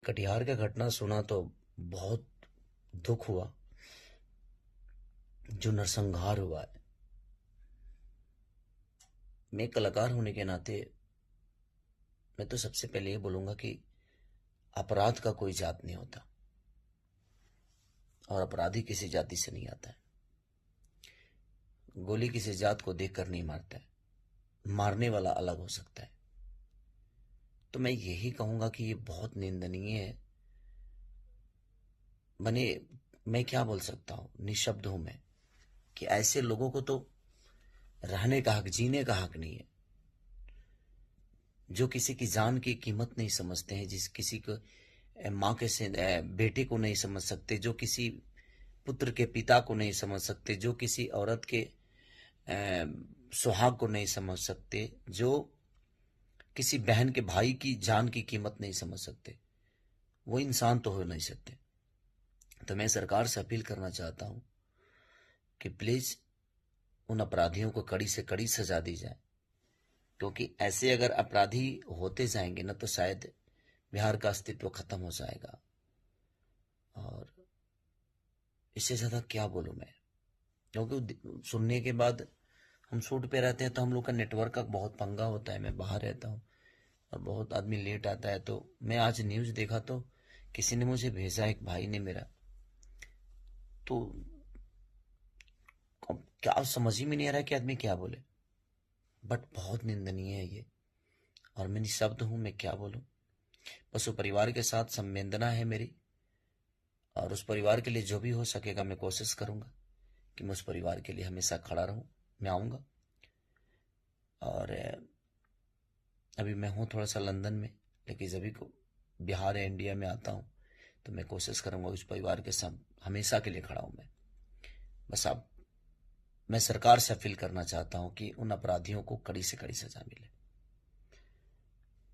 कटिहार का घटना सुना तो बहुत दुख हुआ। जो नरसंहार हुआ है, मैं कलाकार होने के नाते मैं तो सबसे पहले ये बोलूंगा कि अपराध का कोई जात नहीं होता और अपराधी किसी जाति से नहीं आता है। गोली किसी जात को देखकर नहीं मारता है, मारने वाला अलग हो सकता है। तो मैं यही कहूंगा कि ये बहुत निंदनीय है। बने मैं क्या बोल सकता हूं, निशब्द हूं मैं कि ऐसे लोगों को तो रहने का हक, जीने का हक नहीं है। जो किसी की जान की कीमत नहीं समझते हैं, जिस किसी को माँ के से बेटे को नहीं समझ सकते, जो किसी पुत्र के पिता को नहीं समझ सकते, जो किसी औरत के सुहाग को नहीं समझ सकते, जो किसी बहन के भाई की जान की कीमत नहीं समझ सकते, वो इंसान तो हो नहीं सकते। तो मैं सरकार से अपील करना चाहता हूं कि प्लीज उन अपराधियों को कड़ी से कड़ी सजा दी जाए, क्योंकि ऐसे अगर अपराधी होते जाएंगे ना तो शायद बिहार का अस्तित्व खत्म हो जाएगा। और इससे ज्यादा क्या बोलूं मैं, क्योंकि सुनने के बाद हम शूट पे रहते हैं तो हम लोग का नेटवर्क का बहुत पंगा होता है। मैं बाहर रहता हूँ और बहुत आदमी लेट आता है। तो मैं आज न्यूज देखा तो किसी ने मुझे भेजा, एक भाई ने मेरा, तो क्या समझ ही में नहीं आ रहा कि आदमी क्या बोले। बट बहुत निंदनीय है ये, और मैं निशब्द हूं, मैं क्या बोलूं। बस वो परिवार के साथ संवेदना है मेरी, और उस परिवार के लिए जो भी हो सकेगा मैं कोशिश करूंगा कि मैं उस परिवार के लिए हमेशा खड़ा रहूं। मैं आऊंगा, और अभी मैं हूँ थोड़ा सा लंदन में, लेकिन जब भी को बिहार या इंडिया में आता हूँ तो मैं कोशिश करूंगा उस परिवार के साथ हमेशा के लिए खड़ा हूं मैं। बस आप, मैं सरकार से अपील करना चाहता हूं कि उन अपराधियों को कड़ी से कड़ी सजा मिले।